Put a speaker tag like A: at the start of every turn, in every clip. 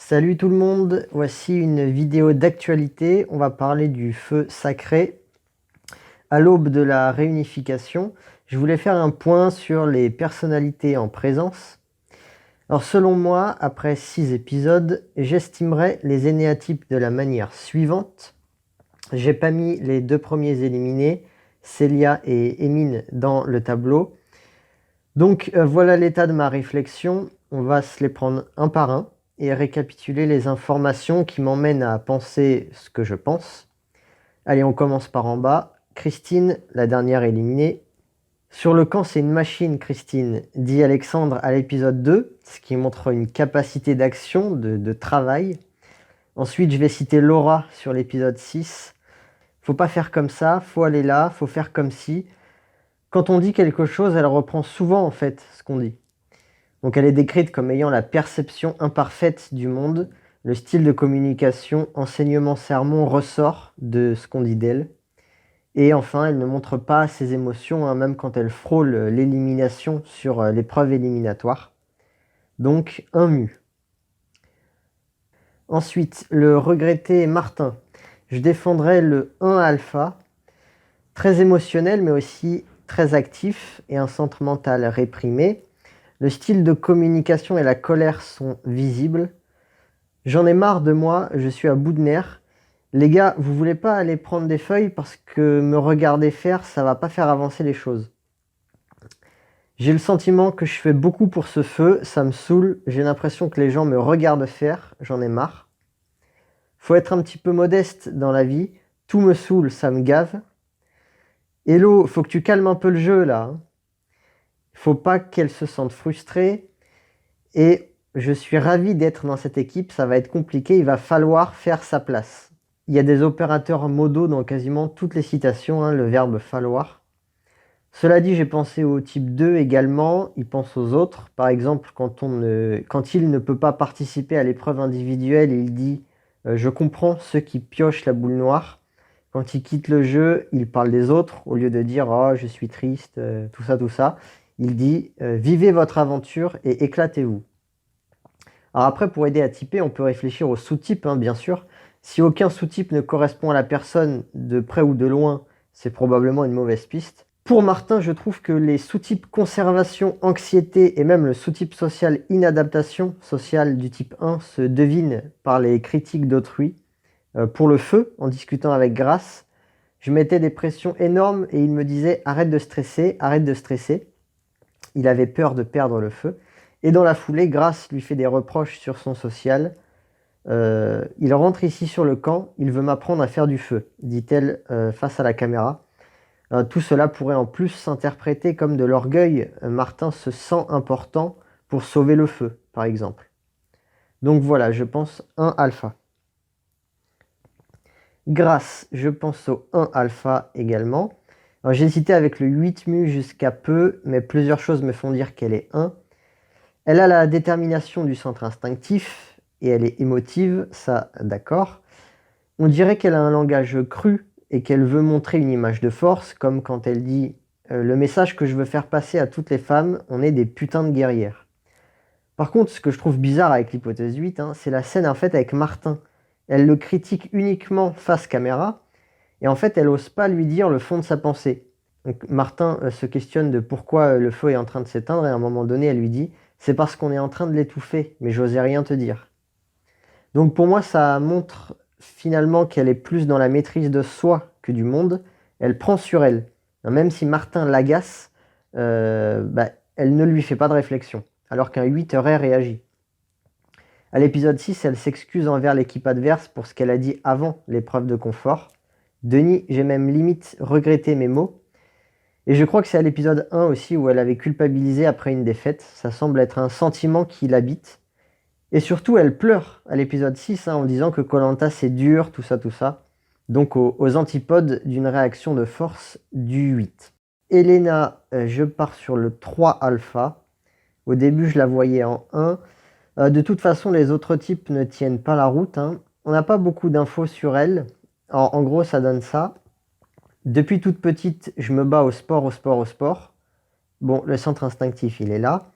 A: Salut tout le monde, voici une vidéo d'actualité. On va parler du feu sacré. À l'aube de la réunification, je voulais faire un point sur les personnalités en présence. Alors selon moi, après 6 épisodes, j'estimerais les énéatypes de la manière suivante. J'ai pas mis les deux premiers éliminés, Célia et Émine, dans le tableau. Donc voilà l'état de ma réflexion. On va se les prendre un par un et récapituler les informations qui m'emmènent à penser ce que je pense. Allez, on commence par en bas. Christine, la dernière éliminée. Sur le camp, c'est une machine, Christine, dit Alexandre à l'épisode 2, ce qui montre une capacité d'action, de travail. Ensuite, je vais citer Laura sur l'épisode 6. Faut pas faire comme ça, faut aller là, faut faire comme si. Quand on dit quelque chose, elle reprend souvent en fait ce qu'on dit. Donc elle est décrite comme ayant la perception imparfaite du monde. Le style de communication, enseignement-sermon ressort de ce qu'on dit d'elle. Et enfin, elle ne montre pas ses émotions, hein, même quand elle frôle l'élimination sur l'épreuve éliminatoire. Donc un mu. Ensuite, le regretté Martin. Je défendrai le 1 alpha, très émotionnel mais aussi très actif et un centre mental réprimé. Le style de communication et la colère sont visibles. J'en ai marre de moi, je suis à bout de nerfs. Les gars, vous voulez pas aller prendre des feuilles parce que me regarder faire, ça va pas faire avancer les choses. J'ai le sentiment que je fais beaucoup pour ce feu, ça me saoule, j'ai l'impression que les gens me regardent faire, j'en ai marre. Faut être un petit peu modeste dans la vie, tout me saoule, ça me gave. Hello, faut que tu calmes un peu le jeu là. Faut pas qu'elle se sente frustrée. Et je suis ravi d'être dans cette équipe, ça va être compliqué, il va falloir faire sa place. Il y a des opérateurs modaux dans quasiment toutes les citations, hein, le verbe falloir. Cela dit, j'ai pensé au type 2 également, il pense aux autres. Par exemple, quand il ne peut pas participer à l'épreuve individuelle, il dit je comprends ceux qui piochent la boule noire. Quand il quitte le jeu, il parle des autres, au lieu de dire oh, je suis triste, tout ça, tout ça. Il dit vivez votre aventure et éclatez-vous. Alors après, pour aider à typer, on peut réfléchir aux sous-types, hein, bien sûr. Si aucun sous-type ne correspond à la personne de près ou de loin, c'est probablement une mauvaise piste. Pour Martin, je trouve que les sous-types conservation, anxiété et même le sous-type social inadaptation sociale du type 1 se devinent par les critiques d'autrui. Pour le feu, en discutant avec Grace, je mettais des pressions énormes et il me disait arrête de stresser, arrête de stresser. Il avait peur de perdre le feu. Et dans la foulée, Grace lui fait des reproches sur son social. Il rentre ici sur le camp, il veut m'apprendre à faire du feu, dit-elle face à la caméra. Tout cela pourrait en plus s'interpréter comme de l'orgueil. Martin se sent important pour sauver le feu, par exemple. Donc voilà, je pense 1 alpha. Grace, je pense au 1 alpha également. J'ai hésité avec le 8 mu jusqu'à peu, mais plusieurs choses me font dire qu'elle est 1. Elle a la détermination du centre instinctif et elle est émotive, ça d'accord. On dirait qu'elle a un langage cru et qu'elle veut montrer une image de force, comme quand elle dit le message que je veux faire passer à toutes les femmes, on est des putains de guerrières. Par contre, ce que je trouve bizarre avec l'hypothèse 8, hein, c'est la scène en fait avec Martin. Elle le critique uniquement face caméra, et en fait elle n'ose pas lui dire le fond de sa pensée. Donc Martin se questionne de pourquoi le feu est en train de s'éteindre, et à un moment donné elle lui dit c'est parce qu'on est en train de l'étouffer, mais j'osais rien te dire. Donc pour moi, ça montre finalement qu'elle est plus dans la maîtrise de soi que du monde. Elle prend sur elle. Même si Martin l'agace, elle ne lui fait pas de réflexion, alors qu'un 8 aurait réagi. À l'épisode 6, elle s'excuse envers l'équipe adverse pour ce qu'elle a dit avant l'épreuve de confort. Denis, j'ai même limite regretté mes mots. Et je crois que c'est à l'épisode 1 aussi où elle avait culpabilisé après une défaite. Ça semble être un sentiment qui l'habite. Et surtout, elle pleure à l'épisode 6 hein, en disant que koh c'est dur, tout ça, tout ça. Donc aux antipodes d'une réaction de force du 8. Elena, je pars sur le 3 alpha. Au début, je la voyais en 1. De toute façon, les autres types ne tiennent pas la route. Hein. On n'a pas beaucoup d'infos sur elle. En gros, ça donne ça. Depuis toute petite, je me bats au sport, au sport, au sport. Bon, le centre instinctif, il est là.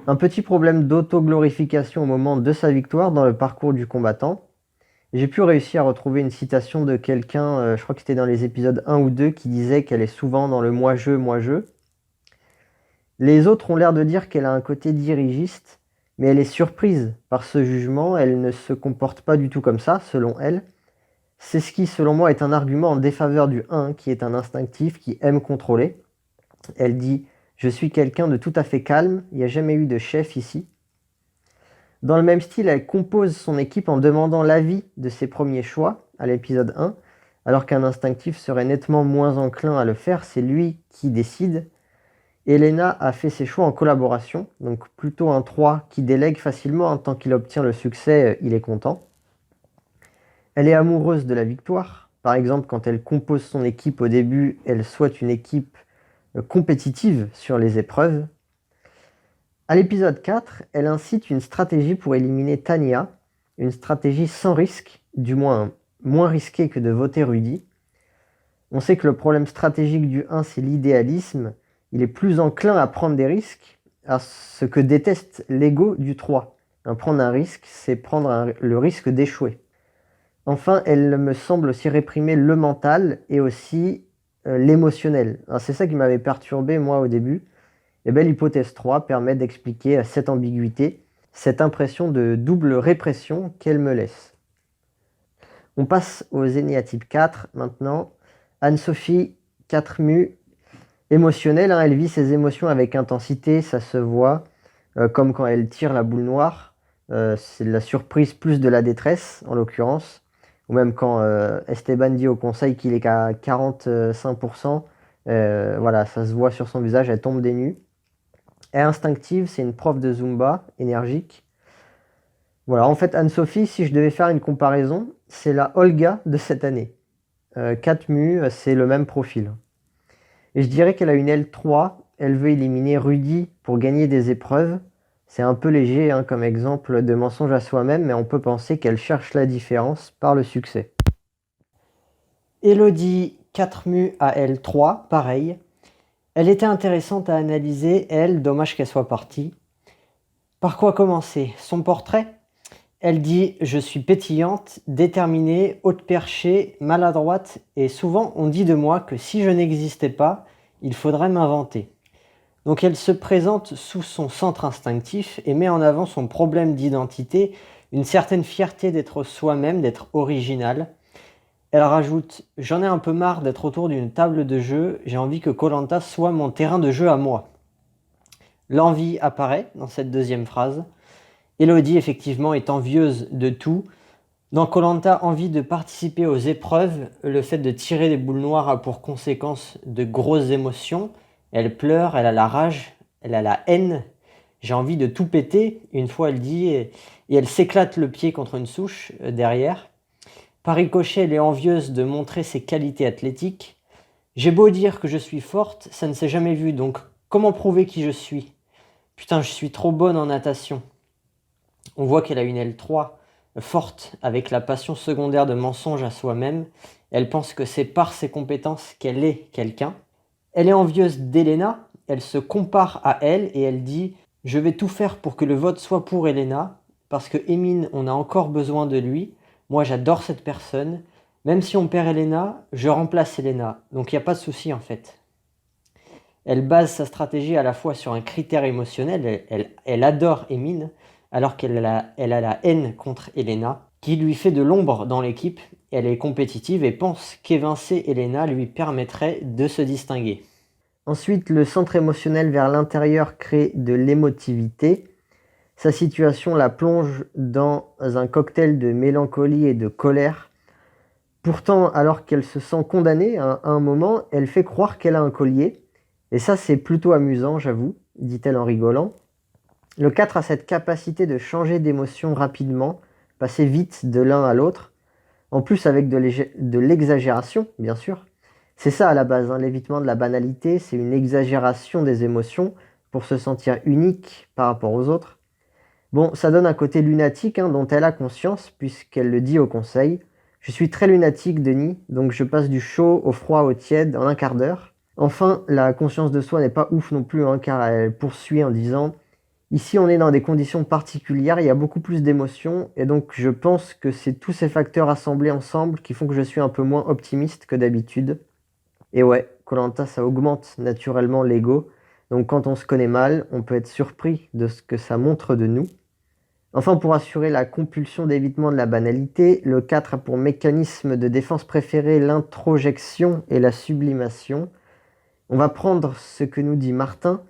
A: Un petit problème d'auto-glorification au moment de sa victoire dans le parcours du combattant. J'ai pu réussir à retrouver une citation de quelqu'un, je crois que c'était dans les épisodes 1 ou 2, qui disait qu'elle est souvent dans le moi-je, moi-je. Les autres ont l'air de dire qu'elle a un côté dirigiste, mais elle est surprise par ce jugement, elle ne se comporte pas du tout comme ça, selon elle. C'est ce qui, selon moi, est un argument en défaveur du 1, qui est un instinctif, qui aime contrôler. Elle dit « Je suis quelqu'un de tout à fait calme, il n'y a jamais eu de chef ici ». Dans le même style, elle compose son équipe en demandant l'avis de ses premiers choix, à l'épisode 1, alors qu'un instinctif serait nettement moins enclin à le faire, c'est lui qui décide. Elena a fait ses choix en collaboration, donc plutôt un 3 qui délègue facilement, tant qu'il obtient le succès, il est content. Elle est amoureuse de la victoire, par exemple quand elle compose son équipe au début, elle souhaite une équipe compétitive sur les épreuves. À l'épisode 4, elle incite une stratégie pour éliminer Tanya, une stratégie sans risque, du moins moins risquée que de voter Rudy. On sait que le problème stratégique du 1, c'est l'idéalisme. Il est plus enclin à prendre des risques, à ce que déteste l'ego du 3. Prendre un risque, c'est prendre le risque d'échouer. Enfin, elle me semble aussi réprimer le mental et aussi l'émotionnel. C'est ça qui m'avait perturbé moi au début. Et bien, l'hypothèse 3 permet d'expliquer cette ambiguïté, cette impression de double répression qu'elle me laisse. On passe au zéniatype 4 maintenant. Anne-Sophie, 4 mu, émotionnelle, elle vit ses émotions avec intensité, ça se voit, comme quand elle tire la boule noire, c'est de la surprise plus de la détresse en l'occurrence, ou même quand Esteban dit au conseil qu'il est qu'à 45%, voilà, ça se voit sur son visage, elle tombe des nues. Elle est instinctive, c'est une prof de Zumba, énergique. Voilà, en fait, Anne-Sophie, si je devais faire une comparaison, c'est la Olga de cette année. 4 mu, c'est le même profil. Et je dirais qu'elle a une L3, elle veut éliminer Rudy pour gagner des épreuves. C'est un peu léger comme exemple de mensonge à soi-même, mais on peut penser qu'elle cherche la différence par le succès. Elodie, 4 mu à L3, pareil. Elle était intéressante à analyser, elle, dommage qu'elle soit partie. Par quoi commencer? Son portrait? Elle dit « Je suis pétillante, déterminée, haute perchée, maladroite et souvent on dit de moi que si je n'existais pas, il faudrait m'inventer. » Donc elle se présente sous son centre instinctif et met en avant son problème d'identité, une certaine fierté d'être soi-même, d'être original. Elle rajoute « J'en ai un peu marre d'être autour d'une table de jeu, j'ai envie que koh soit mon terrain de jeu à moi. » L'envie apparaît dans cette deuxième phrase. Elodie, effectivement, est envieuse de tout. Dans koh, envie de participer aux épreuves, le fait de tirer des boules noires a pour conséquence de grosses émotions. Elle pleure, elle a la rage, elle a la haine. J'ai envie de tout péter, une fois elle dit, et elle s'éclate le pied contre une souche derrière. Par ricochet, elle est envieuse de montrer ses qualités athlétiques. J'ai beau dire que je suis forte, ça ne s'est jamais vu, donc comment prouver qui je suis? Putain, je suis trop bonne en natation. On voit qu'elle a une L3 forte avec la passion secondaire de mensonge à soi-même. Elle pense que c'est par ses compétences qu'elle est quelqu'un. Elle est envieuse d'Elena, elle se compare à elle et elle dit « Je vais tout faire pour que le vote soit pour Elena, parce que Emine, on a encore besoin de lui. Moi, j'adore cette personne. Même si on perd Elena, je remplace Elena. Donc il n'y a pas de souci en fait. » Elle base sa stratégie à la fois sur un critère émotionnel, elle adore Emine, alors qu'elle a la haine contre Elena, qui lui fait de l'ombre dans l'équipe. Elle est compétitive et pense qu'évincer Elena lui permettrait de se distinguer. Ensuite, le centre émotionnel vers l'intérieur crée de l'émotivité. Sa situation la plonge dans un cocktail de mélancolie et de colère. Pourtant, alors qu'elle se sent condamnée à un moment, elle fait croire qu'elle a un collier. Et ça, c'est plutôt amusant, j'avoue, dit-elle en rigolant. Le 4 a cette capacité de changer d'émotion rapidement, passer vite de l'un à l'autre, en plus avec de l'exagération, bien sûr. C'est ça à la base, l'évitement de la banalité, c'est une exagération des émotions pour se sentir unique par rapport aux autres. Bon, ça donne un côté lunatique dont elle a conscience, puisqu'elle le dit au conseil. « Je suis très lunatique, Denis, donc je passe du chaud au froid au tiède en un quart d'heure. » Enfin, la conscience de soi n'est pas ouf non plus, car elle poursuit en disant Ici, on est dans des conditions particulières, il y a beaucoup plus d'émotions, et donc je pense que c'est tous ces facteurs assemblés ensemble qui font que je suis un peu moins optimiste que d'habitude. Et ouais, koh ça augmente naturellement l'ego, donc quand on se connaît mal, on peut être surpris de ce que ça montre de nous. Enfin, pour assurer la compulsion d'évitement de la banalité, le 4 a pour mécanisme de défense préféré l'introjection et la sublimation. On va prendre ce que nous dit Martin.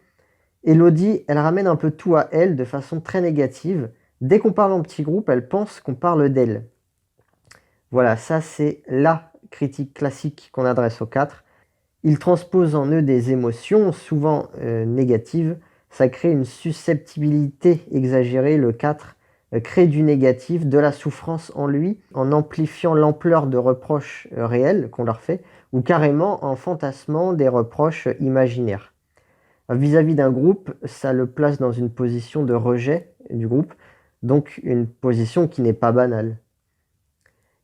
A: Élodie, elle ramène un peu tout à elle de façon très négative. Dès qu'on parle en petit groupe, elle pense qu'on parle d'elle. Voilà, ça c'est la critique classique qu'on adresse aux 4. Ils transposent en eux des émotions, souvent négatives. Ça crée une susceptibilité exagérée. Le 4 crée du négatif, de la souffrance en lui, en amplifiant l'ampleur de reproches réels qu'on leur fait, ou carrément en fantasmant des reproches imaginaires. Vis-à-vis d'un groupe, ça le place dans une position de rejet du groupe, donc une position qui n'est pas banale.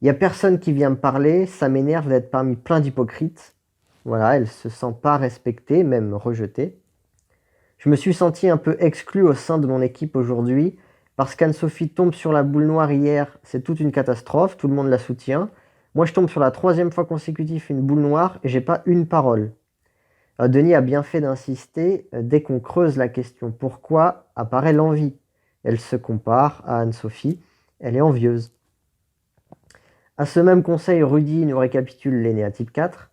A: Il n'y a personne qui vient me parler, ça m'énerve d'être parmi plein d'hypocrites. Voilà, elle ne se sent pas respectée, même rejetée. Je me suis senti un peu exclu au sein de mon équipe aujourd'hui, parce qu'Anne-Sophie tombe sur la boule noire hier, c'est toute une catastrophe, tout le monde la soutient. Moi je tombe sur la 3e fois consécutive une boule noire et j'ai pas une parole. Denis a bien fait d'insister, dès qu'on creuse la question pourquoi apparaît l'envie. Elle se compare à Anne-Sophie, elle est envieuse. À ce même conseil, Rudy nous récapitule les néatypes 4.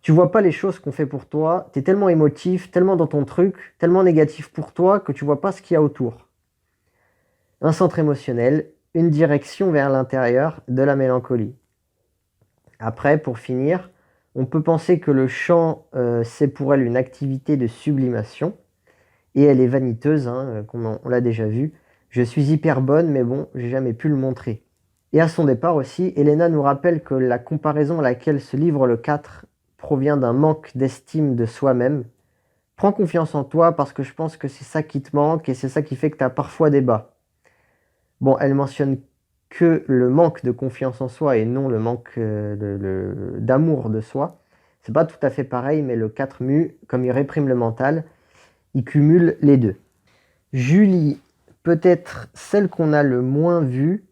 A: Tu vois pas les choses qu'on fait pour toi, t'es tellement émotif, tellement dans ton truc, tellement négatif pour toi que tu vois pas ce qu'il y a autour. Un centre émotionnel, une direction vers l'intérieur de la mélancolie. Après, pour finir, on peut penser que le chant, c'est pour elle une activité de sublimation. Et elle est vaniteuse, hein, on l'a déjà vu. Je suis hyper bonne, mais bon, j'ai jamais pu le montrer. Et à son départ aussi, Elena nous rappelle que la comparaison à laquelle se livre le 4 provient d'un manque d'estime de soi-même. Prends confiance en toi parce que je pense que c'est ça qui te manque et c'est ça qui fait que tu as parfois des bas. Bon, elle mentionne que le manque de confiance en soi et non le manque d'amour de soi. C'est pas tout à fait pareil, mais le 4 mu, comme il réprime le mental, il cumule les deux. Julie, peut-être celle qu'on a le moins vue,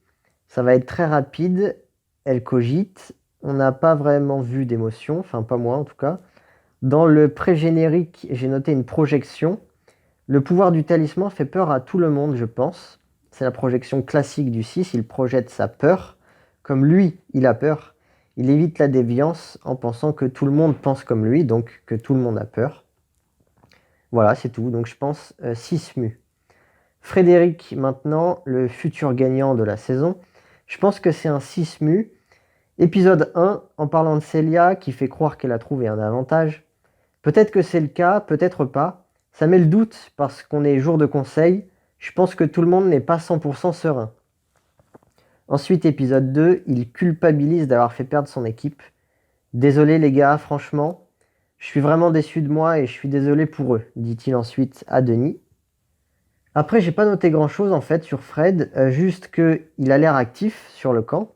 A: ça va être très rapide, elle cogite, on n'a pas vraiment vu d'émotion, enfin pas moi en tout cas. Dans le pré-générique, j'ai noté une projection. Le pouvoir du talisman fait peur à tout le monde, je pense. C'est la projection classique du 6, il projette sa peur. Comme lui, il a peur, il évite la déviance en pensant que tout le monde pense comme lui, donc que tout le monde a peur. Voilà, c'est tout. Donc je pense 6 mu. Frédéric, maintenant, le futur gagnant de la saison. Je pense que c'est un 6 mu. Épisode 1, en parlant de Célia, qui fait croire qu'elle a trouvé un avantage. Peut-être que c'est le cas, peut-être pas. Ça met le doute parce qu'on est jour de conseil. Je pense que tout le monde n'est pas 100% serein. Ensuite, épisode 2, il culpabilise d'avoir fait perdre son équipe. Désolé les gars, franchement, je suis vraiment déçu de moi et je suis désolé pour eux, dit-il ensuite à Denis. Après, j'ai pas noté grand-chose en fait sur Fred, juste qu'il a l'air actif sur le camp.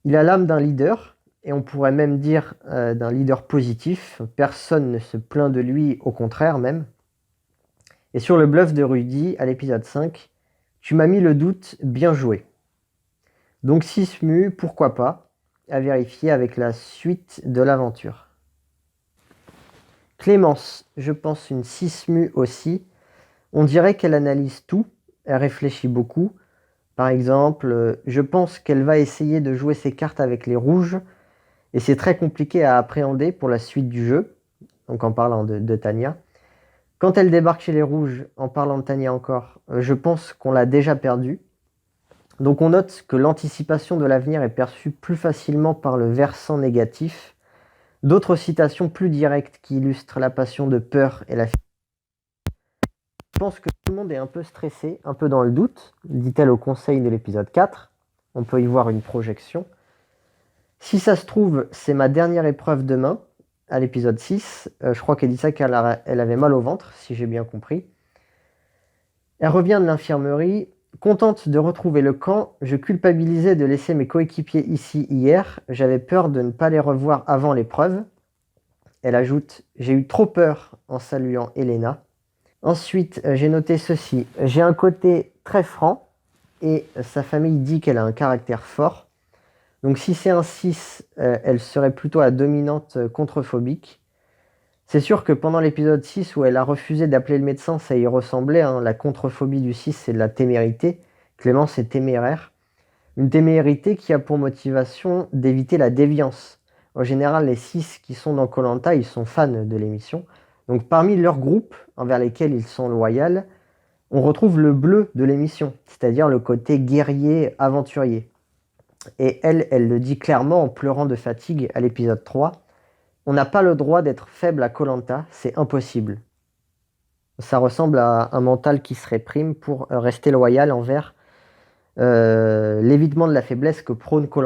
A: Il a l'âme d'un leader, et on pourrait même dire d'un leader positif. Personne ne se plaint de lui, au contraire même. Et sur le bluff de Rudy, à l'épisode 5, tu m'as mis le doute, bien joué. Donc 6 mu, pourquoi pas, à vérifier avec la suite de l'aventure. Clémence, je pense une 6 mu aussi. On dirait qu'elle analyse tout, elle réfléchit beaucoup. Par exemple, je pense qu'elle va essayer de jouer ses cartes avec les rouges, et c'est très compliqué à appréhender pour la suite du jeu, donc en parlant de Tania. Quand elle débarque chez les rouges, en parlant de Tania encore, je pense qu'on l'a déjà perdue. Donc on note que l'anticipation de l'avenir est perçue plus facilement par le versant négatif. D'autres citations plus directes qui illustrent la passion de peur et la fierté. Je pense que tout le monde est un peu stressé, un peu dans le doute, dit-elle au conseil de l'épisode 4. On peut y voir une projection. Si ça se trouve, c'est ma dernière épreuve demain, à l'épisode 6. Je crois qu'elle dit ça qu'elle avait mal au ventre, si j'ai bien compris. Elle revient de l'infirmerie. Contente de retrouver le camp, je culpabilisais de laisser mes coéquipiers ici hier. J'avais peur de ne pas les revoir avant l'épreuve. Elle ajoute « J'ai eu trop peur en saluant Elena ». Ensuite, j'ai noté ceci. J'ai un côté très franc et sa famille dit qu'elle a un caractère fort. Donc si c'est un 6, elle serait plutôt à dominante contrephobique. C'est sûr que pendant l'épisode 6 où elle a refusé d'appeler le médecin, ça y ressemblait, hein. La contrephobie du 6, c'est de la témérité. Clémence est téméraire. Une témérité qui a pour motivation d'éviter la déviance. En général, les 6 qui sont dans koh ils sont fans de l'émission. Donc parmi leur groupe, envers lesquels ils sont loyaux, on retrouve le bleu de l'émission, c'est-à-dire le côté guerrier, aventurier. Et elle le dit clairement en pleurant de fatigue à l'épisode 3. On n'a pas le droit d'être faible à koh, c'est impossible. Ça ressemble à un mental qui se réprime pour rester loyal envers l'évitement de la faiblesse que prône koh.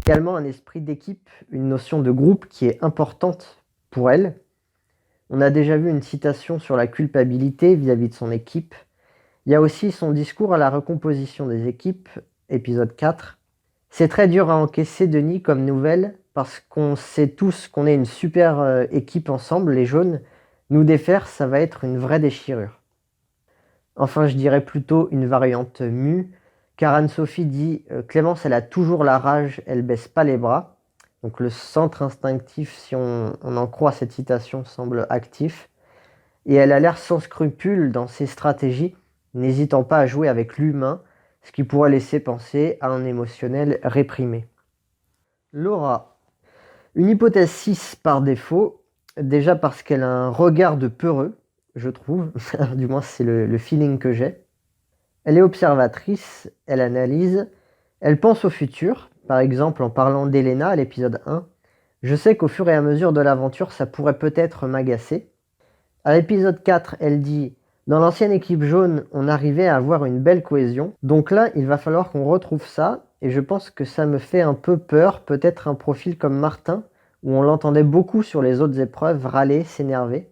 A: Également un esprit d'équipe, une notion de groupe qui est importante pour elle. On a déjà vu une citation sur la culpabilité vis-à-vis de son équipe. Il y a aussi son discours à la recomposition des équipes, épisode 4. C'est très dur à encaisser, Denis, comme nouvelle, parce qu'on sait tous qu'on est une super équipe ensemble, les jaunes. Nous défaire, ça va être une vraie déchirure. Enfin, je dirais plutôt une variante mue, car Anne-Sophie dit Clémence, elle a toujours la rage, elle baisse pas les bras. Donc le centre instinctif, si on en croit cette citation, semble actif. Et elle a l'air sans scrupule dans ses stratégies, n'hésitant pas à jouer avec l'humain, ce qui pourrait laisser penser à un émotionnel réprimé. Laura, une hypothèse 6 par défaut, déjà parce qu'elle a un regard de peureux, je trouve, du moins c'est le feeling que j'ai. Elle est observatrice, elle analyse, elle pense au futur, par exemple en parlant d'Elena à l'épisode 1. Je sais qu'au fur et à mesure de l'aventure, ça pourrait peut-être m'agacer. À l'épisode 4, elle dit « Dans l'ancienne équipe jaune, on arrivait à avoir une belle cohésion. Donc là, il va falloir qu'on retrouve ça. Et je pense que ça me fait un peu peur, peut-être un profil comme Martin, où on l'entendait beaucoup sur les autres épreuves, râler, s'énerver. »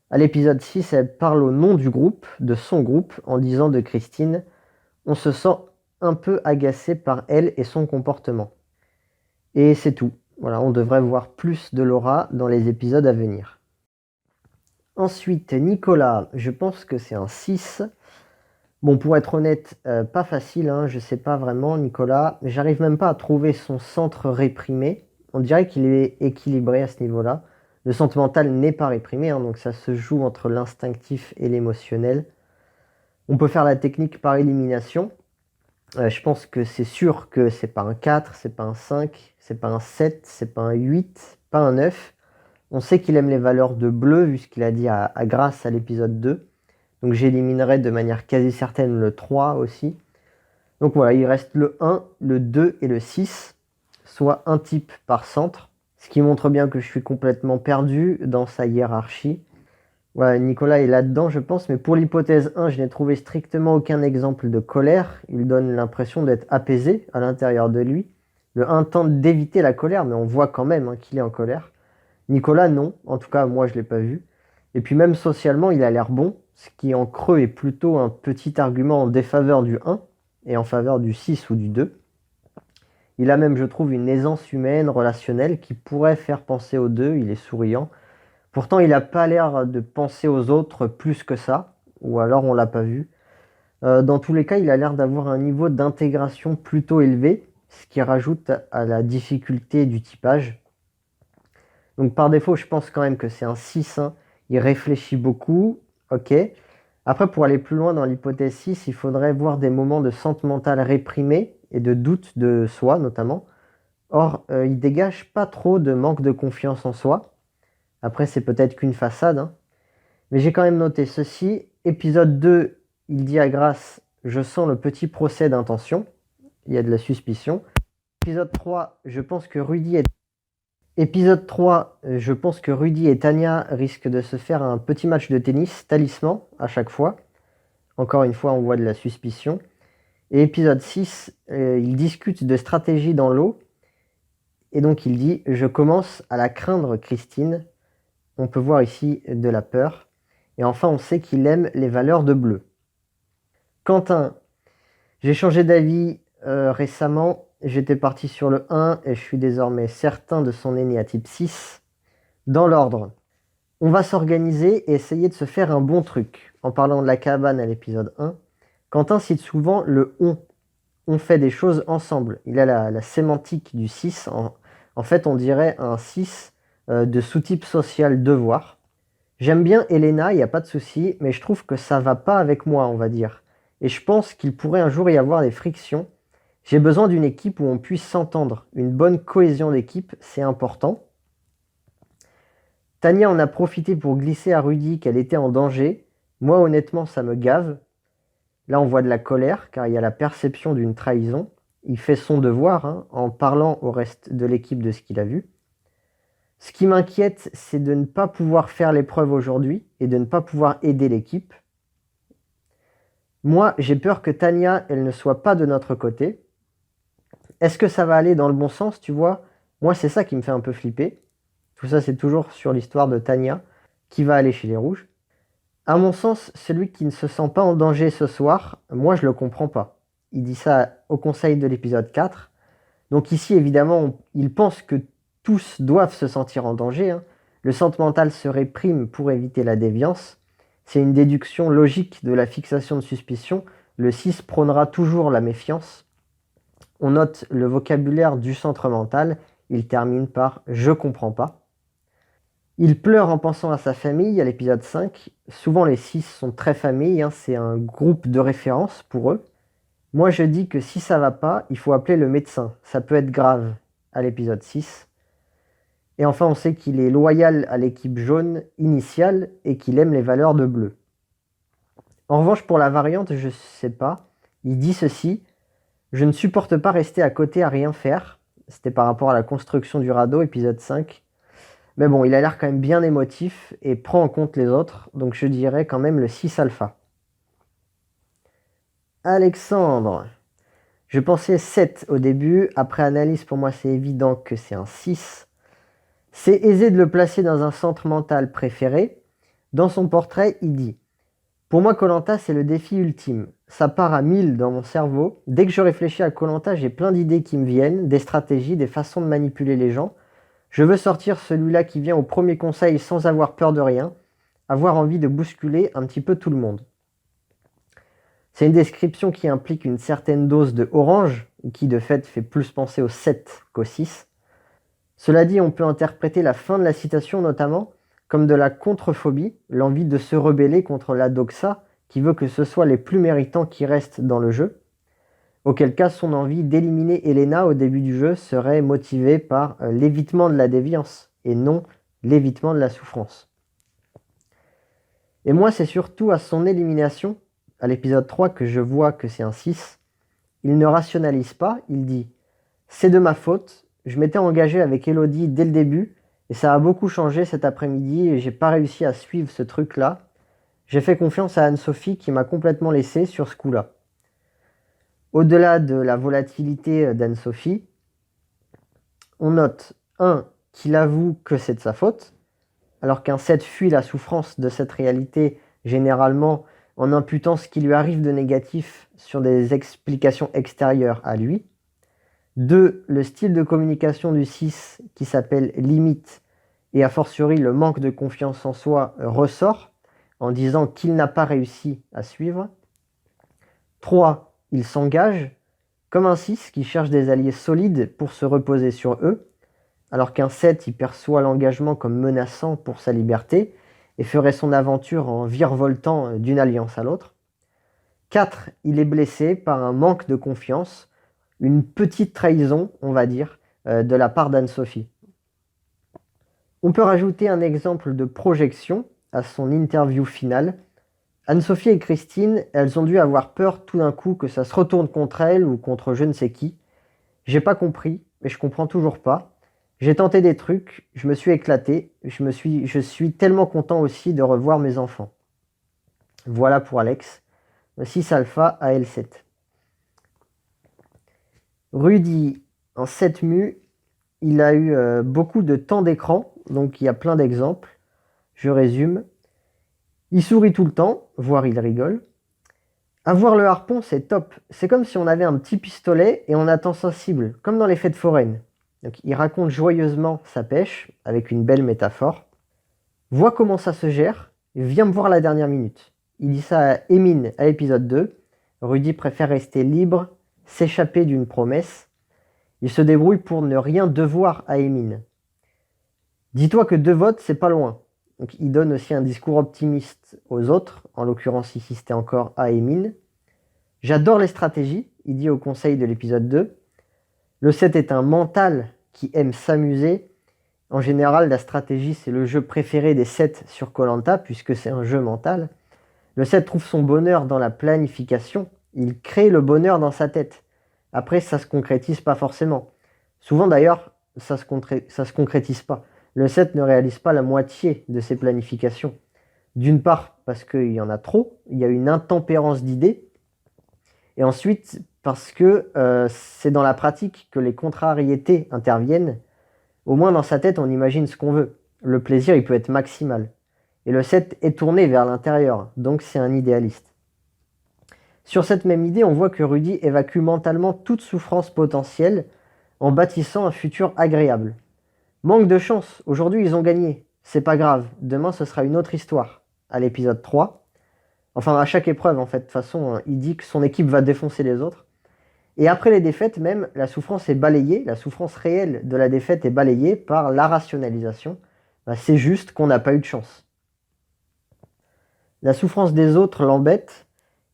A: À l'épisode 6, elle parle au nom du groupe, de son groupe, en disant de Christine « On se sent un peu agacé par elle et son comportement. » Et c'est tout. Voilà, on devrait voir plus de Laura dans les épisodes à venir. Ensuite, Nicolas, je pense que c'est un 6. Bon, pour être honnête, pas facile, hein, je sais pas vraiment, Nicolas. J'arrive même pas à trouver son centre réprimé. On dirait qu'il est équilibré à ce niveau-là. Le centre mental n'est pas réprimé, hein, donc ça se joue entre l'instinctif et l'émotionnel. On peut faire la technique par élimination. Je pense que c'est sûr que c'est pas un 4, c'est pas un 5, c'est pas un 7, c'est pas un 8, pas un 9. On sait qu'il aime les valeurs de bleu, vu ce qu'il a dit à Grace à l'épisode 2. Donc j'éliminerai de manière quasi certaine le 3 aussi. Donc voilà, il reste le 1, le 2 et le 6, soit un type par centre. Ce qui montre bien que je suis complètement perdu dans sa hiérarchie. Voilà, Nicolas est là-dedans, je pense, mais pour l'hypothèse 1, je n'ai trouvé strictement aucun exemple de colère. Il donne l'impression d'être apaisé à l'intérieur de lui. Le 1 tente d'éviter la colère, mais on voit quand même hein, qu'il est en colère. Nicolas, non. En tout cas, moi, je ne l'ai pas vu. Et puis même socialement, il a l'air bon, ce qui en creux est plutôt un petit argument en défaveur du 1 et en faveur du 6 ou du 2. Il a même, je trouve, une aisance humaine, relationnelle, qui pourrait faire penser au 2. Il est souriant. Pourtant, il n'a pas l'air de penser aux autres plus que ça, ou alors on l'a pas vu. Dans tous les cas, il a l'air d'avoir un niveau d'intégration plutôt élevé, ce qui rajoute à la difficulté du typage. Donc par défaut, je pense quand même que c'est un 6. Hein. Il réfléchit beaucoup. Ok. Après, pour aller plus loin dans l'hypothèse 6, il faudrait voir des moments de centre mental réprimé et de doute de soi notamment. Or, il dégage pas trop de manque de confiance en soi. Après, c'est peut-être qu'une façade. Hein. Mais j'ai quand même noté ceci. Épisode 2, il dit à Grace « Je sens le petit procès d'intention ». Il y a de la suspicion. Épisode 3, je pense que Rudy et Tania risquent de se faire un petit match de tennis, talisman, à chaque fois. Encore une fois, on voit de la suspicion. Et épisode 6, ils discutent de stratégie dans l'eau. Et donc il dit « Je commence à la craindre, Christine ». On peut voir ici de la peur. Et enfin, on sait qu'il aime les valeurs de bleu. Quentin, j'ai changé d'avis récemment. J'étais parti sur le 1 et je suis désormais certain de son énéatype 6. Dans l'ordre, On va s'organiser et essayer de se faire un bon truc. En parlant de la cabane à l'épisode 1, Quentin cite souvent le on. On fait des choses ensemble. Il a la sémantique du 6. En fait, on dirait un 6 de sous-type social devoir. J'aime bien Elena, il n'y a pas de souci, mais je trouve que ça va pas avec moi, on va dire. Et je pense qu'il pourrait un jour y avoir des frictions. J'ai besoin d'une équipe où on puisse s'entendre. Une bonne cohésion d'équipe, c'est important. Tania en a profité pour glisser à Rudy qu'elle était en danger. Moi, honnêtement, ça me gave. Là, on voit de la colère, car il y a la perception d'une trahison. Il fait son devoir, hein, en parlant au reste de l'équipe de ce qu'il a vu. Ce qui m'inquiète, c'est de ne pas pouvoir faire l'épreuve aujourd'hui et de ne pas pouvoir aider l'équipe. Moi, j'ai peur que Tania, elle ne soit pas de notre côté. Est-ce que ça va aller dans le bon sens, tu vois? Moi, c'est ça qui me fait un peu flipper. Tout ça, c'est toujours sur l'histoire de Tania, qui va aller chez les Rouges. À mon sens, celui qui ne se sent pas en danger ce soir, moi, je le comprends pas. Il dit ça au conseil de l'épisode 4. Donc ici, évidemment, il pense que tous doivent se sentir en danger, hein. Le centre mental se réprime pour éviter la déviance. C'est une déduction logique de la fixation de suspicion. Le 6 prônera toujours la méfiance. On note le vocabulaire du centre mental. Il termine par « je comprends pas ». Il pleure en pensant à sa famille à l'épisode 5. Souvent les 6 sont très familles, hein, c'est un groupe de référence pour eux. Moi je dis que si ça va pas, il faut appeler le médecin. Ça peut être grave à l'épisode 6. Et enfin on sait qu'il est loyal à l'équipe jaune initiale et qu'il aime les valeurs de bleu. En revanche pour la variante, je sais pas. Il dit ceci: je ne supporte pas rester à côté à rien faire. C'était par rapport à la construction du radeau, épisode 5. Mais bon, il a l'air quand même bien émotif et prend en compte les autres, donc je dirais quand même le 6 alpha. Alexandre. Je pensais 7 au début, après analyse pour moi c'est évident que c'est un 6. C'est aisé de le placer dans un centre mental préféré. Dans son portrait, il dit: pour moi, koh c'est le défi ultime. Ça part à 1000 dans mon cerveau. Dès que je réfléchis à koh j'ai plein d'idées qui me viennent, des stratégies, des façons de manipuler les gens. Je veux sortir celui-là qui vient au premier conseil sans avoir peur de rien, avoir envie de bousculer un petit peu tout le monde. C'est une description qui implique une certaine dose de orange, qui de fait fait plus penser au 7 qu'au 6. Cela dit, on peut interpréter la fin de la citation notamment comme de la contrephobie, l'envie de se rebeller contre la doxa, qui veut que ce soit les plus méritants qui restent dans le jeu. Auquel cas son envie d'éliminer Elena au début du jeu serait motivée par l'évitement de la déviance et non l'évitement de la souffrance. Et moi, c'est surtout à son élimination, à l'épisode 3, que je vois que c'est un 6. Il ne rationalise pas, il dit « c'est de ma faute, je m'étais engagé avec Elodie dès le début et ça a beaucoup changé cet après-midi et j'ai pas réussi à suivre ce truc-là. J'ai fait confiance à Anne-Sophie qui m'a complètement laissé sur ce coup-là. » Au-delà de la volatilité d'Anne-Sophie, on note 1 qu'il avoue que c'est de sa faute, alors qu'un 7 fuit la souffrance de cette réalité généralement en imputant ce qui lui arrive de négatif sur des explications extérieures à lui. 2, le style de communication du 6 qui s'appelle limite et a fortiori le manque de confiance en soi ressort en disant qu'il n'a pas réussi à suivre. 3, il s'engage, comme un 6 qui cherche des alliés solides pour se reposer sur eux, alors qu'un 7 il perçoit l'engagement comme menaçant pour sa liberté et ferait son aventure en virevoltant d'une alliance à l'autre. 4, il est blessé par un manque de confiance, une petite trahison, on va dire, de la part d'Anne-Sophie. On peut rajouter un exemple de projection à son interview finale. Anne-Sophie et Christine, elles ont dû avoir peur tout d'un coup que ça se retourne contre elles ou contre je ne sais qui. J'ai pas compris, mais je comprends toujours pas. J'ai tenté des trucs, je me suis éclaté, je suis tellement content aussi de revoir mes enfants. Voilà pour Alex, 6 alpha à L7. Rudy, en 7 mu, il a eu beaucoup de temps d'écran, donc il y a plein d'exemples. Je résume. Il sourit tout le temps, voire il rigole. Avoir le harpon, c'est top. C'est comme si on avait un petit pistolet et on attend sensible, comme dans les fêtes foraines. Donc, il raconte joyeusement sa pêche, avec une belle métaphore. Vois comment ça se gère, viens me voir à la dernière minute. Il dit ça à Emine à l'épisode 2. Rudy préfère rester libre, s'échapper d'une promesse. Il se débrouille pour ne rien devoir à Emine. Dis-toi que 2 votes, c'est pas loin. Donc il donne aussi un discours optimiste aux autres, en l'occurrence ici c'était encore à Emine. J'adore les stratégies, il dit au conseil de l'épisode 2. Le 7 est un mental qui aime s'amuser. En général, la stratégie, c'est le jeu préféré des 7 sur koh puisque c'est un jeu mental. Le 7 trouve son bonheur dans la planification. Il crée le bonheur dans sa tête. Après, ça se concrétise pas forcément. Souvent d'ailleurs, ça se concrétise pas. Le 7 ne réalise pas la moitié de ses planifications. D'une part, parce qu'il y en a trop, il y a une intempérance d'idées. Et ensuite, parce que c'est dans la pratique que les contrariétés interviennent. Au moins dans sa tête, on imagine ce qu'on veut. Le plaisir, il peut être maximal. Et le 7 est tourné vers l'intérieur, donc c'est un idéaliste. Sur cette même idée, on voit que Rudy évacue mentalement toute souffrance potentielle en bâtissant un futur agréable. Manque de chance, aujourd'hui ils ont gagné. C'est pas grave, demain ce sera une autre histoire. À l'épisode 3. Enfin, à chaque épreuve, en fait. De toute façon, il dit que son équipe va défoncer les autres. Et après les défaites, même, la souffrance est balayée, la souffrance réelle de la défaite est balayée par la rationalisation. C'est juste qu'on n'a pas eu de chance. La souffrance des autres l'embête.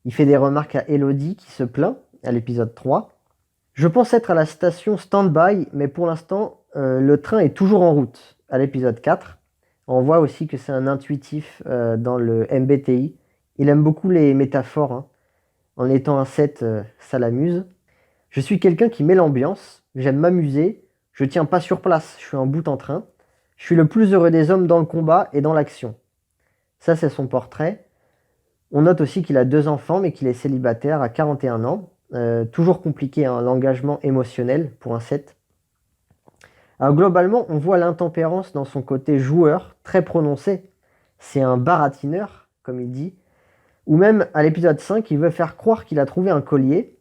A: Il fait des remarques à Elodie qui se plaint à l'épisode 3. Je pense être à la station stand-by, mais pour l'instant, le train est toujours en route à l'épisode 4. On voit aussi que c'est un intuitif dans le MBTI. Il aime beaucoup les métaphores. Hein. En étant un 7, ça l'amuse. Je suis quelqu'un qui met l'ambiance, j'aime m'amuser, je tiens pas sur place, je suis en bout en train. Je suis le plus heureux des hommes dans le combat et dans l'action. Ça, c'est son portrait. On note aussi qu'il a 2 enfants, mais qu'il est célibataire à 41 ans. Toujours compliqué, hein, l'engagement émotionnel pour un 7. Alors globalement, on voit l'intempérance dans son côté joueur, très prononcé. C'est un baratineur, comme il dit. Ou même, à l'épisode 5, il veut faire croire qu'il a trouvé un collier.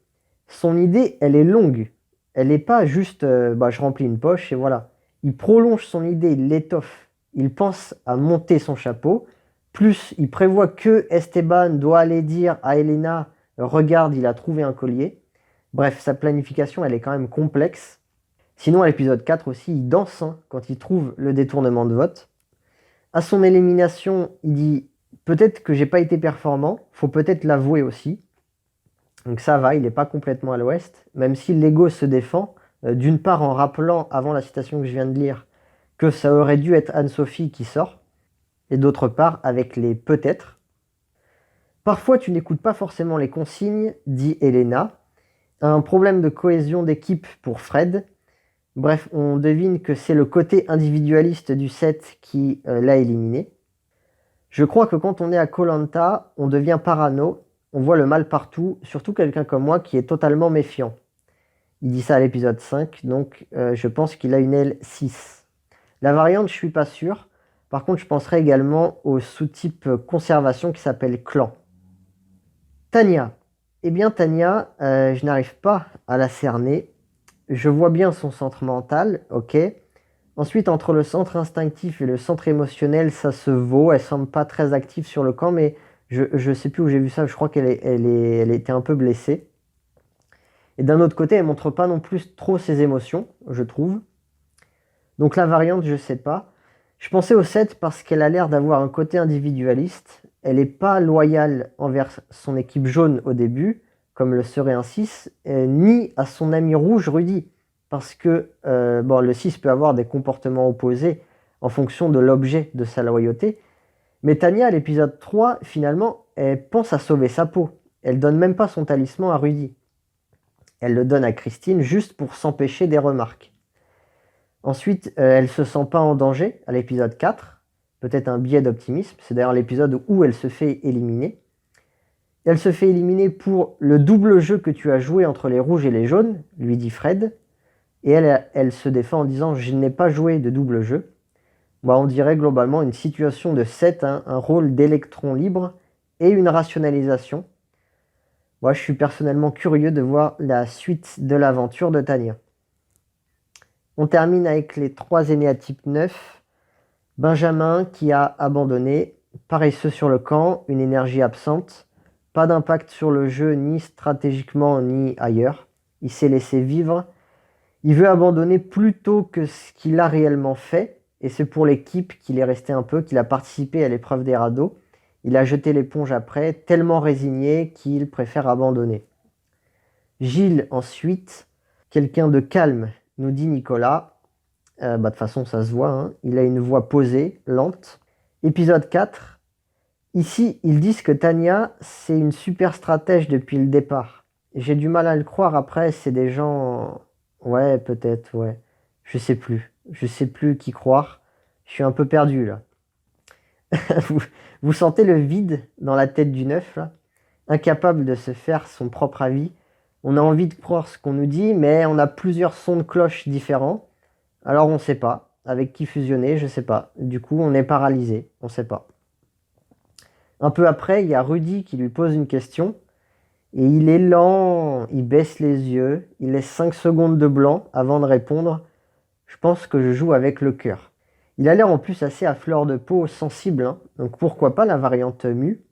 A: Son idée, elle est longue. Elle n'est pas juste je remplis une poche et voilà. Il prolonge son idée, il l'étoffe. Il pense à monter son chapeau. Plus, il prévoit que Esteban doit aller dire à Elena regarde, il a trouvé un collier. Bref, sa planification, elle est quand même complexe. Sinon, à l'épisode 4 aussi, il danse quand il trouve le détournement de vote. À son élimination, il dit peut-être que j'ai pas été performant, faut peut-être l'avouer aussi. Donc ça va, il n'est pas complètement à l'ouest, même si l'ego se défend, d'une part en rappelant, avant la citation que je viens de lire, que ça aurait dû être Anne-Sophie qui sort, et d'autre part avec les peut-être. Parfois tu n'écoutes pas forcément les consignes, dit Elena. Un problème de cohésion d'équipe pour Fred. Bref, on devine que c'est le côté individualiste du 7 qui l'a éliminé. Je crois que quand on est à koh Lanta, on devient parano, on voit le mal partout, surtout quelqu'un comme moi qui est totalement méfiant. Il dit ça à l'épisode 5, donc je pense qu'il a une aile 6. La variante, je suis pas sûr. Par contre, je penserais également au sous-type conservation qui s'appelle clan. Tania. Eh bien, Tania, je n'arrive pas à la cerner. Je vois bien son centre mental, ok. Ensuite, entre le centre instinctif et le centre émotionnel, ça se vaut. Elle semble pas très active sur le camp, mais je sais plus où j'ai vu ça. Je crois qu'elle était un peu blessée. Et d'un autre côté, elle montre pas non plus trop ses émotions, je trouve. Donc la variante, je sais pas. Je pensais au 7 parce qu'elle a l'air d'avoir un côté individualiste. Elle n'est pas loyale envers son équipe jaune au début, comme le serait un 6, ni à son ami rouge Rudy. Parce que le 6 peut avoir des comportements opposés en fonction de l'objet de sa loyauté. Mais Tania, à l'épisode 3, finalement, elle pense à sauver sa peau. Elle donne même pas son talisman à Rudy. Elle le donne à Christine juste pour s'empêcher des remarques. Ensuite, elle se sent pas en danger à l'épisode 4. Peut-être un biais d'optimisme. C'est d'ailleurs l'épisode où elle se fait éliminer. Elle se fait éliminer pour le double jeu que tu as joué entre les rouges et les jaunes, lui dit Fred. Et elle se défend en disant « Je n'ai pas joué de double jeu ». On dirait globalement une situation de 7, un rôle d'électron libre et une rationalisation. Moi, je suis personnellement curieux de voir la suite de l'aventure de Tania. On termine avec les 3 aînés à type 9. Benjamin qui a abandonné, paresseux sur le camp, une énergie absente, pas d'impact sur le jeu ni stratégiquement ni ailleurs. Il s'est laissé vivre. Il veut abandonner plus tôt que ce qu'il a réellement fait, et c'est pour l'équipe qu'il est resté un peu, qu'il a participé à l'épreuve des radeaux. Il a jeté l'éponge après, tellement résigné qu'il préfère abandonner. Gilles, ensuite, quelqu'un de calme, nous dit Nicolas. De toute façon, ça se voit, hein. Il a une voix posée, lente. Épisode 4. Ici, ils disent que Tania, c'est une super stratège depuis le départ. J'ai du mal à le croire, après, c'est des gens... Ouais, peut-être, ouais. Je sais plus. Je sais plus qui croire. Je suis un peu perdu, là. Vous sentez le vide dans la tête du neuf, là? Incapable de se faire son propre avis. On a envie de croire ce qu'on nous dit, mais on a plusieurs sons de cloche différents. Alors on sait pas. Avec qui fusionner, je sais pas. Du coup, on est paralysé. On sait pas. Un peu après, il y a Rudy qui lui pose une question. Et il est lent, il baisse les yeux, il laisse 5 secondes de blanc avant de répondre. Je pense que je joue avec le cœur. Il a l'air en plus assez à fleur de peau, sensible, hein, donc pourquoi pas la variante mu.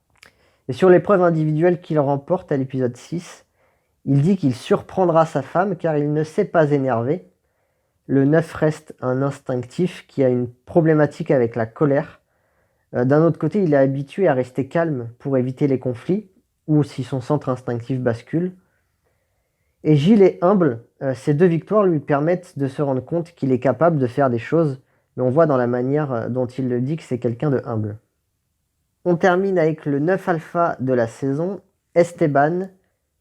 A: Et sur l'épreuve individuelle qu'il remporte à l'épisode 6, il dit qu'il surprendra sa femme car il ne s'est pas énervé. Le 9 reste un instinctif qui a une problématique avec la colère. D'un autre côté, il est habitué à rester calme pour éviter les conflits, ou si son centre instinctif bascule. Et Gilles est humble, ces 2 victoires lui permettent de se rendre compte qu'il est capable de faire des choses, mais on voit dans la manière dont il le dit que c'est quelqu'un de humble. On termine avec le 9 alpha de la saison, Esteban.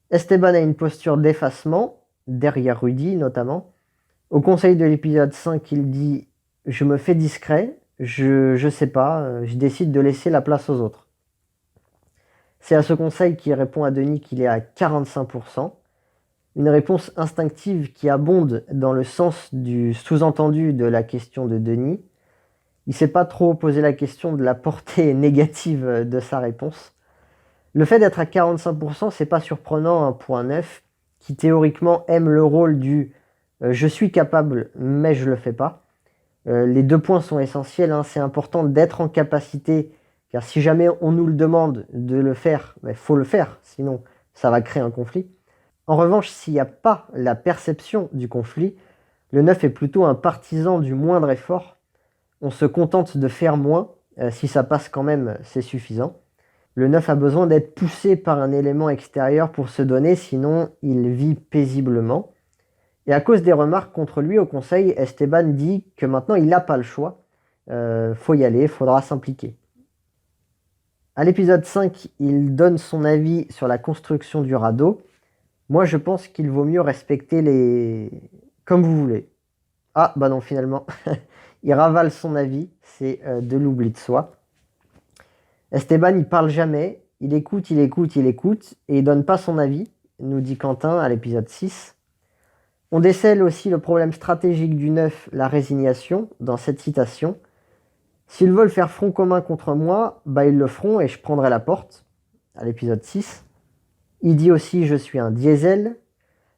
A: Esteban a une posture d'effacement, derrière Rudy notamment. Au conseil de l'épisode 5, il dit « Je me fais discret, je sais pas, je décide de laisser la place aux autres ». C'est à ce conseil qu'il répond à Denis qu'il est à 45%. Une réponse instinctive qui abonde dans le sens du sous-entendu de la question de Denis. Il ne s'est pas trop posé la question de la portée négative de sa réponse. Le fait d'être à 45%, c'est pas surprenant pour un 9 qui théoriquement aime le rôle du je suis capable mais je le fais pas. Les 2 points sont essentiels, hein. C'est important d'être en capacité, car si jamais on nous le demande de le faire, il faut le faire, sinon ça va créer un conflit. En revanche, s'il n'y a pas la perception du conflit, le 9 est plutôt un partisan du moindre effort. On se contente de faire moins, si ça passe quand même, c'est suffisant. Le 9 a besoin d'être poussé par un élément extérieur pour se donner, sinon il vit paisiblement. Et à cause des remarques contre lui au conseil, Esteban dit que maintenant il n'a pas le choix. Faut y aller, faudra s'impliquer. À l'épisode 5, il donne son avis sur la construction du radeau. Moi, je pense qu'il vaut mieux respecter les... comme vous voulez. Ah, bah non, finalement. Il ravale son avis, c'est de l'oubli de soi. Esteban, il parle jamais. Il écoute, et il donne pas son avis, nous dit Quentin à l'épisode 6. On décèle aussi le problème stratégique du 9, la résignation, dans cette citation. S'ils veulent faire front commun contre moi, bah ils le feront et je prendrai la porte, à l'épisode 6. Il dit aussi « je suis un diesel ».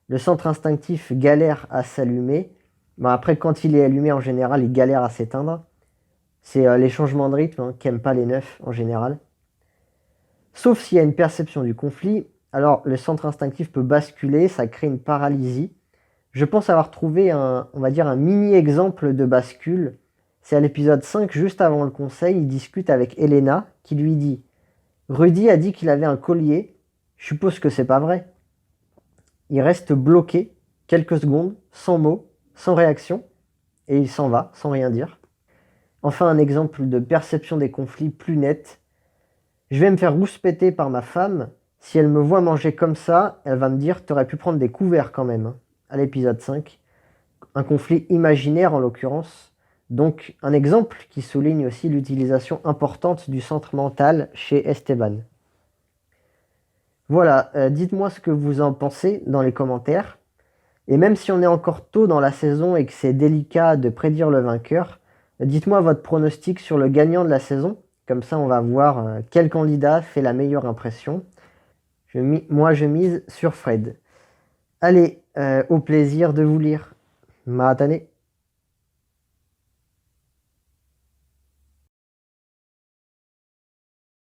A: Le centre instinctif galère à s'allumer. Bah après, quand il est allumé, en général, il galère à s'éteindre. C'est les changements de rythme qu'aiment pas les 9 en général. Sauf s'il y a une perception du conflit, alors le centre instinctif peut basculer, ça crée une paralysie. Je pense avoir trouvé on va dire un mini-exemple de bascule. C'est à l'épisode 5, juste avant le conseil, il discute avec Elena, qui lui dit « Rudy a dit qu'il avait un collier, je suppose que c'est pas vrai ». Il reste bloqué quelques secondes, sans mots, sans réaction, et il s'en va, sans rien dire. Enfin, un exemple de perception des conflits plus net. Je vais me faire rouspéter par ma femme. Si elle me voit manger comme ça, elle va me dire « T'aurais pu prendre des couverts quand même ». À l'épisode 5. Un conflit imaginaire en l'occurrence. Donc un exemple qui souligne aussi l'utilisation importante du centre mental chez Esteban. Voilà, dites-moi ce que vous en pensez dans les commentaires. Et même si on est encore tôt dans la saison et que c'est délicat de prédire le vainqueur, dites-moi votre pronostic sur le gagnant de la saison. Comme ça, on va voir quel candidat fait la meilleure impression. Moi, je mise sur Fred. Allez, au plaisir de vous lire. Matane.